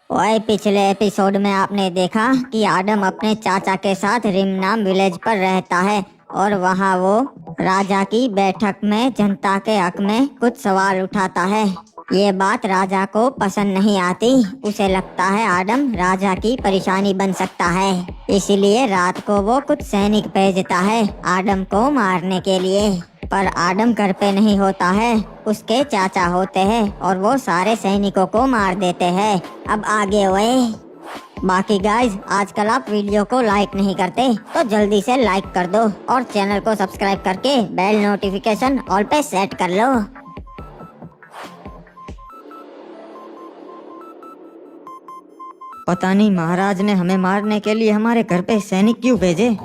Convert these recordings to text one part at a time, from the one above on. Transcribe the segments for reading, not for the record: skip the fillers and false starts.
ओए, पिछले एपिसोड में आपने देखा कि आडम अपने चाचा के साथ रिमनाम विलेज पर रहता है और वहाँ वो राजा की बैठक में जनता के हक में कुछ सवाल उठाता है। ये बात राजा को पसंद नहीं आती। उसे लगता है आडम राजा की परेशानी बन सकता है, इसीलिए रात को वो कुछ सैनिक भेजता है आडम को मारने के लिए। पर आडम घर पे नहीं होता है, उसके चाचा होते हैं और वो सारे सैनिकों को मार देते हैं। अब आगे हुए। बाकी गाइज, आजकल आप वीडियो को लाइक नहीं करते तो जल्दी से लाइक कर दो और चैनल को सब्सक्राइब करके बेल नोटिफिकेशन ऑल पे सेट कर लो। पता नहीं महाराज ने हमें मारने के लिए हमारे घर पे सैनिक क्यों भेजे।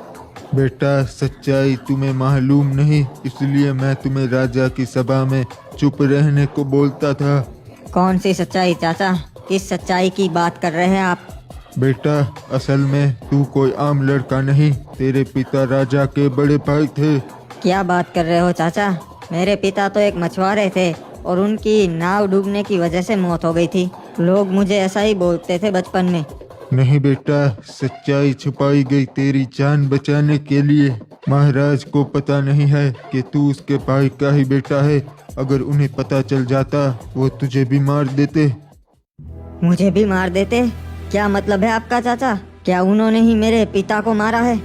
बेटा, सच्चाई तुम्हें मालूम नहीं, इसलिए मैं तुम्हें राजा की सभा में चुप रहने को बोलता था। कौन सी सच्चाई चाचा? किस सच्चाई की बात कर रहे हैं आप? बेटा, असल में तू कोई आम लड़का नहीं, तेरे पिता राजा के बड़े भाई थे। क्या बात कर रहे हो चाचा? मेरे पिता तो एक मछुआरे थे और उनकी नाव डूबने की वजह से मौत हो गई थी। लोग मुझे ऐसा ही बोलते थे बचपन में। नहीं बेटा, सच्चाई छुपाई गई तेरी जान बचाने के लिए। महाराज को पता नहीं है कि तू उसके भाई का ही बेटा है। अगर उन्हें पता चल जाता वो तुझे भी मार देते। मुझे भी मार देते? क्या मतलब है आपका चाचा? क्या उन्होंने ही मेरे पिता को मारा है?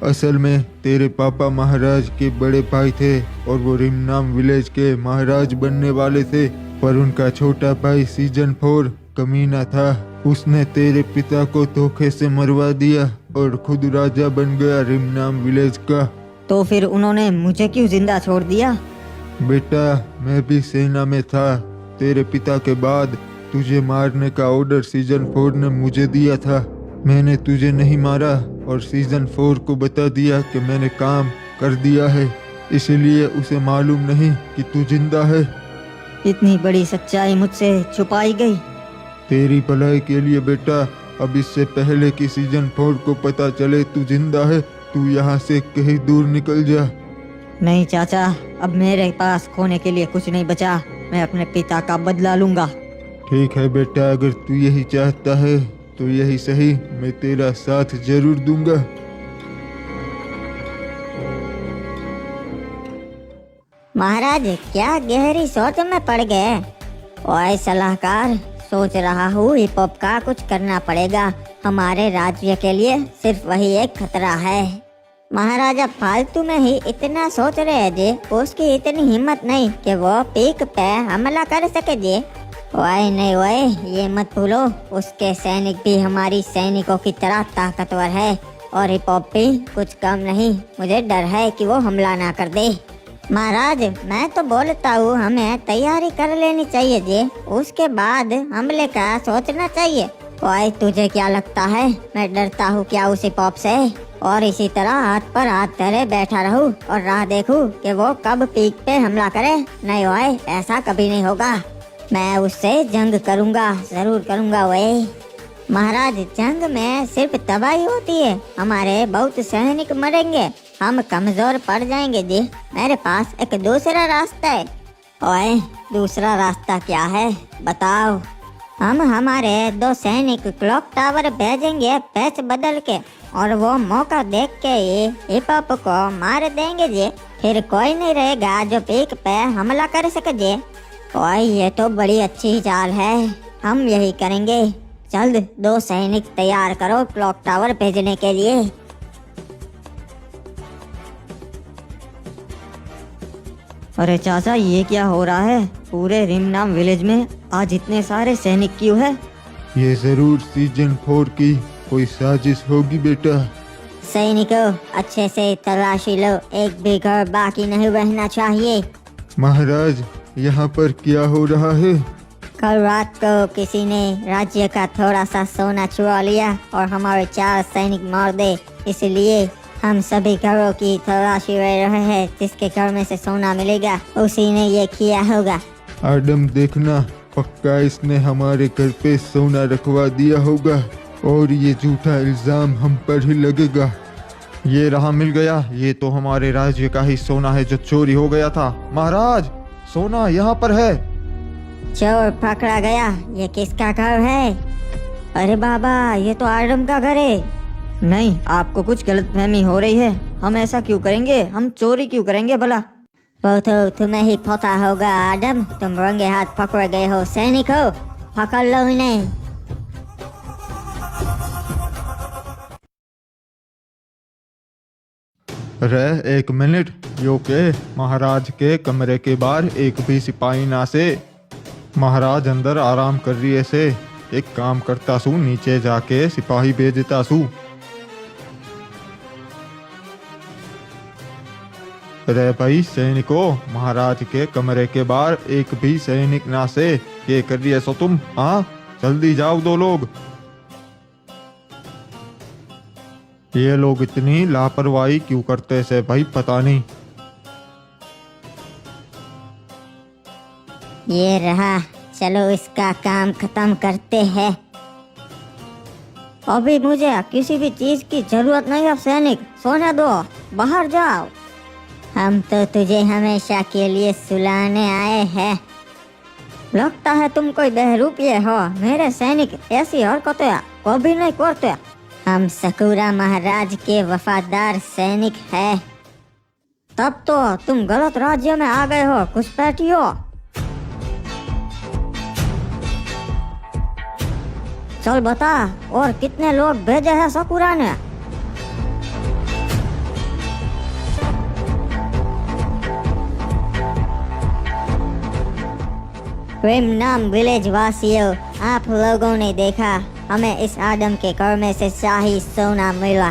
असल में तेरे पापा महाराज के बड़े भाई थे और वो रिमनाम विलेज के महाराज बनने वाले थे, पर उनका छोटा भाई सीजन 4 कमीना था। उसने तेरे पिता को धोखे से मरवा दिया और खुद राजा बन गया रिमनाम विलेज का। तो फिर उन्होंने मुझे क्यों जिंदा छोड़ दिया? बेटा, मैं भी सेना में था। तेरे पिता के बाद तुझे मारने का ऑर्डर सीजन 4 ने मुझे दिया था। मैंने तुझे नहीं मारा और सीजन 4 को बता दिया कि मैंने काम कर दिया है, इसलिए उसे मालूम नहीं कि तू जिंदा है। इतनी बड़ी सच्चाई मुझसे छुपाई गई। तेरी भलाई के लिए बेटा, अब इससे पहले कि सीजन 4 को पता चले तू जिंदा है, तू यहाँ से कहीं दूर निकल जा। नहीं चाचा, अब मेरे पास खोने के लिए कुछ नहीं बचा। मैं अपने पिता का बदला लूंगा। ठीक है बेटा, अगर तू यही चाहता है तो यही सही, मैं तेरा साथ जरूर दूंगा। महाराज क्या गहरी सोच में पड़ गए। ओए सलाहकार, सोच रहा हूँ हिप हॉप का कुछ करना पड़ेगा। हमारे राज्य के लिए सिर्फ वही एक खतरा है। महाराजा फालतू में ही इतना सोच रहे हैं जी, उसकी इतनी हिम्मत नहीं कि वो पीक पे हमला कर सके जी। ओए नहीं ओए, ये मत भूलो, उसके सैनिक भी हमारी सैनिकों की तरह ताकतवर है और हिप हॉप भी कुछ कम नहीं। मुझे डर है कि वो हमला ना कर दे। महाराज, मैं तो बोलता हूँ हमें तैयारी कर लेनी चाहिए जी, उसके बाद हमले का सोचना चाहिए। ओए तुझे क्या लगता है मैं डरता हूँ क्या उस हिप हॉप से? और इसी तरह हाथ पर हाथ धरे बैठा रहूँ और राह देखूँ कि वो कब पीक पे हमला करे? नहीं ओए, ऐसा कभी नहीं होगा। मैं उससे जंग करूँगा, जरूर करूँगा। ओए महाराज, जंग में सिर्फ तबाही होती है, हमारे बहुत सैनिक मरेंगे, हम कमजोर पड़ जाएंगे जी। मेरे पास एक दूसरा रास्ता है। ओए, दूसरा रास्ता क्या है बताओ? हम हमारे 2 सैनिक क्लॉक टावर भेजेंगे पैच बदल के और वो मौका देख के ही हिप हॉप को मार देंगे जी। फिर कोई नहीं रहेगा जो पीक पे हमला कर सके जी। ओए, ये तो बड़ी अच्छी चाल है, हम यही करेंगे। जल्द 2 सैनिक तैयार करो क्लॉक टावर भेजने के लिए। अरे चाचा, ये क्या हो रहा है? पूरे रिमनाम विलेज में आज इतने सारे सैनिक क्यों है? ये जरूर सीजन 4 की कोई साजिश होगी बेटा। सैनिकों, अच्छे से तलाशी लो, एक भी घर बाकी नहीं रहना चाहिए। महाराज, यहाँ पर क्या हो रहा है? कल रात को किसी ने राज्य का थोड़ा सा सोना चुरा लिया और हमारे 4 सैनिक मार दे, इसलिए हम सभी घरों की तलाशी ले रहे हैं। जिसके घर में से सोना मिलेगा उसी ने ये किया होगा। आडम, देखना, पक्का इसने हमारे घर पे सोना रखवा दिया होगा और ये झूठा इल्जाम हम पर ही लगेगा। ये रहा, मिल गया। ये तो हमारे राज्य का ही सोना है जो चोरी हो गया था। महाराज, सोना यहाँ पर है। चोर पकड़ा गया। ये किसका घर है? अरे बाबा, ये तो आडम का घर है। नहीं, आपको कुछ गलतफहमी हो रही है। हम ऐसा क्यों करेंगे? हम चोरी क्यों करेंगे भला? वो तो तुम्हें ही पता होगा आडम। तुम रंगे हाथ पकड़ गए हो। सैनिक हो, पकड़ लो इन्हें। रे एक मिनट, यो के महाराज के कमरे के बाहर एक भी सिपाही ना से। महाराज अंदर आराम कर रही है से। एक काम करता सू, नीचे जाके सिपाही भेजता सू। रे भाई सैनिको, महाराज के कमरे के बाहर एक भी सैनिक ना से। ये कर रही है सो तुम? हाँ, जल्दी जाओ दो लोग। ये लोग इतनी लापरवाही क्यों करते से भाई, पता नहीं। ये रहा, चलो इसका काम खत्म करते हैं। अभी मुझे किसी भी चीज की जरूरत नहीं है सैनिक। सोने दो, बाहर जाओ। हम तो तुझे हमेशा के लिए सुलाने आए हैं। लगता है तुम कोई बहरूपिये हो। मेरे सैनिक ऐसी हरकतें कभी नहीं करते। हम सकूरा महाराज के वफादार सैनिक हैं। तब तो तुम गलत राज्य में आ गए हो घुसपैठियो। चल बता, और कितने लोग भेजे हैं सकूरा ने? नाम विलेज वासियों, आप लोगों ने देखा हमें इस आदम के घर में से शाही सोना मिला।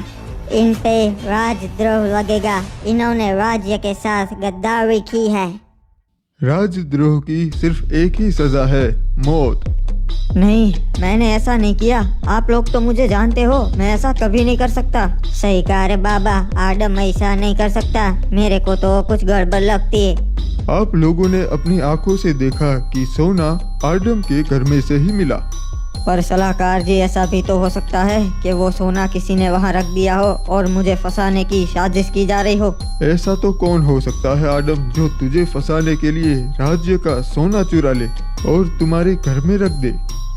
इन पे राजद्रोह लगेगा। इन्होंने राज्य के साथ गद्दारी की है। राजद्रोह की सिर्फ एक ही सजा है, मौत। नहीं, मैंने ऐसा नहीं किया। आप लोग तो मुझे जानते हो, मैं ऐसा कभी नहीं कर सकता। सही कहा रे बाबा, आदम ऐसा नहीं कर सकता। मेरे को तो कुछ गड़बड़ लगती है। आप लोगों ने अपनी आंखों से देखा कि सोना आदम के घर में से ही मिला। पर सलाहकार जी, ऐसा भी तो हो सकता है कि वो सोना किसी ने वहाँ रख दिया हो और मुझे फंसाने की साजिश की जा रही हो। ऐसा तो कौन हो सकता है आदम, जो तुझे फंसाने के लिए राज्य का सोना चुरा ले और तुम्हारे घर में रख दे।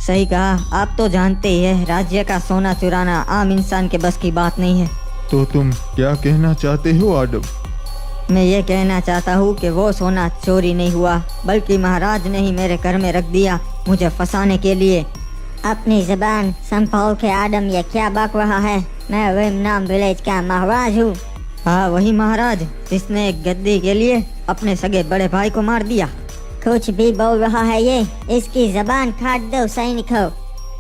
सही कहा, आप तो जानते ही है, राज्य का सोना चुराना आम इंसान के बस की बात नहीं है। तो तुम क्या कहना चाहते हो आदम? मैं ये कहना चाहता हूँ कि वो सोना चोरी नहीं हुआ, बल्कि महाराज ने ही मेरे घर में रख दिया मुझे फंसाने के लिए। अपनी जबान संभाल के आदम, ये क्या बक रहा है? मैं विमनाम विलेज का महाराज हूँ। हाँ, वही महाराज जिसने एक गद्दी के लिए अपने सगे बड़े भाई को मार दिया। कुछ भी बोल रहा है ये। इसकी जबान काट दो सैनिकों।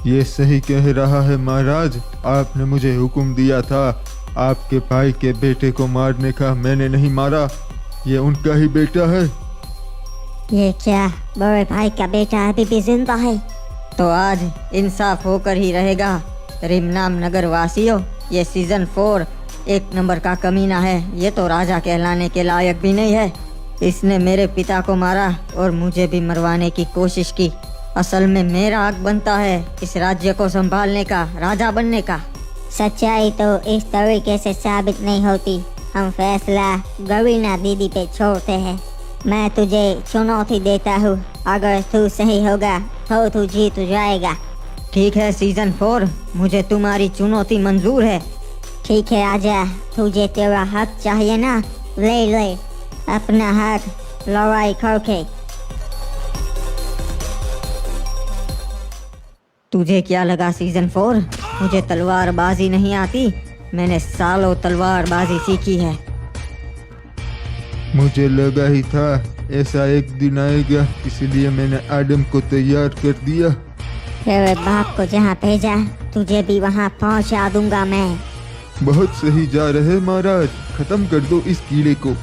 ये सही कह रहा है महाराज। आपने मुझे हुक्म दिया था आपके भाई के बेटे को मारने का, मैंने नहीं मारा। ये उनका ही बेटा है। ये क्या, बड़े भाई का बेटा अभी भी जिंदा है? तो आज इंसाफ होकर ही रहेगा। रिमनाम नगर वासियों, ये सीजन 4 एक नंबर का कमीना है। ये तो राजा कहलाने के लायक भी नहीं है। इसने मेरे पिता को मारा और मुझे भी मरवाने की कोशिश की। असल में मेरा हक बनता है इस राज्य को संभालने का, राजा बनने का। सच्चाई तो इस तरीके से साबित नहीं होती। हम फैसला गवीना दीदी पे छोड़ते हैं। मैं तुझे चुनौती देता हूँ, अगर तू सही होगा तो तू जीत जाएगा। ठीक है सीजन 4, मुझे तुम्हारी चुनौती मंजूर है। ठीक है, आजा। तुझे तेरा हक चाहिए ना, ले ले अपना हक लड़ाई करके। तुझे क्या लगा सीजन 4 मुझे तलवारबाजी नहीं आती? मैंने सालों तलवारबाजी सीखी है। मुझे लगा ही था ऐसा एक दिन आएगा, इसलिए मैंने आदम को तैयार कर दिया। तेरे बाप को जहाँ भेजा, तुझे भी वहाँ पहुँचा दूंगा मैं। बहुत सही जा रहे महाराज, खत्म कर दो इस कीड़े को।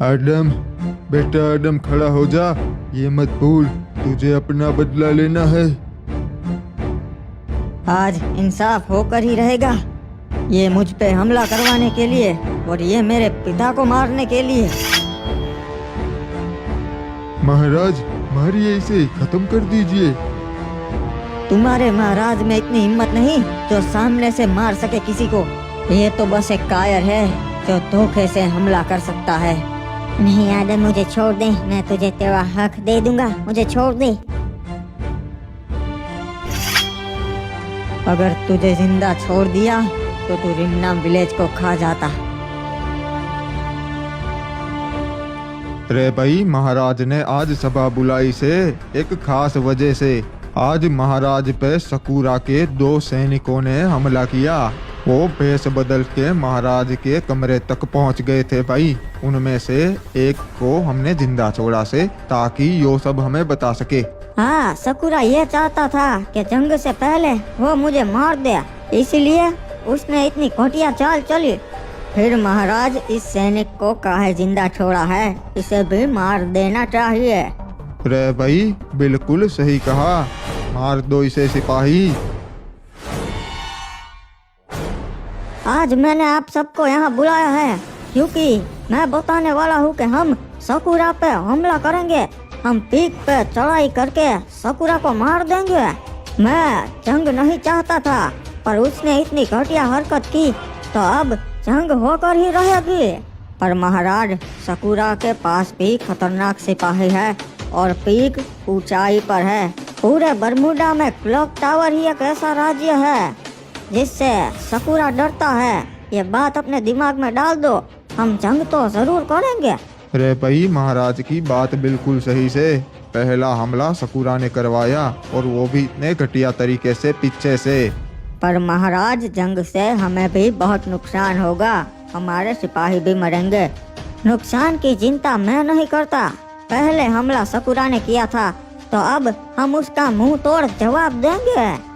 आदम, बेटा आदम, खड़ा हो जा। ये मत भूल, तुझे अपना बदला लेना है। आज इंसाफ होकर ही रहेगा। ये मुझ पे हमला करवाने के लिए और ये मेरे पिता को मारने के लिए। महाराज, मारिए इसे, खत्म कर दीजिए। तुम्हारे महाराज में इतनी हिम्मत नहीं जो सामने से मार सके किसी को। ये तो बस एक कायर है जो धोखे से हमला कर सकता है। नहीं आदम, मुझे छोड़ दे, मैं तुझे तेरा हक दे दूंगा, मुझे छोड़ दे। अगर तुझे जिंदा छोड़ दिया तो तू रिमनाम विलेज को खा जाता। रे भाई, महाराज ने आज सभा बुलाई से एक खास वजह से। आज महाराज पे सकूरा के 2 सैनिकों ने हमला किया। वो भेष बदल के महाराज के कमरे तक पहुंच गए थे भाई। उनमें से एक को हमने जिंदा छोड़ा से, ताकि यो सब हमें बता सके। हाँ, सकूरा ये चाहता था कि जंग से पहले वो मुझे मार दे, इसलिए उसने इतनी घटिया चाल चली। फिर महाराज इस सैनिक को काहे जिंदा छोड़ा है, इसे भी मार देना चाहिए। रे भाई, बिल्कुल सही कहा, मार दो इसे सिपाही। आज मैंने आप सबको यहाँ बुलाया है क्योंकि मैं बताने वाला हूँ कि हम सकूरा पे हमला करेंगे। हम पीक पे चढ़ाई करके सकूरा को मार देंगे। मैं जंग नहीं चाहता था, पर उसने इतनी घटिया हरकत की तो अब जंग होकर ही रहेगी। पर महाराज, सकूरा के पास भी खतरनाक सिपाही है और पीक ऊंचाई पर है। पूरे बरमूडा में क्लॉक टावर ही एक ऐसा राज्य है जिससे सकूरा डरता है। ये बात अपने दिमाग में डाल दो, हम जंग तो जरूर करेंगे। रे भाई, महाराज की बात बिल्कुल सही से। पहला हमला सकूरा ने करवाया, और वो भी इतने घटिया तरीके से पीछे से। पर महाराज, जंग से हमें भी बहुत नुकसान होगा, हमारे सिपाही भी मरेंगे। नुकसान की चिंता मैं नहीं करता। पहले हमला सकूरा ने किया था तो अब हम उसका मुंह तोड़ जवाब देंगे।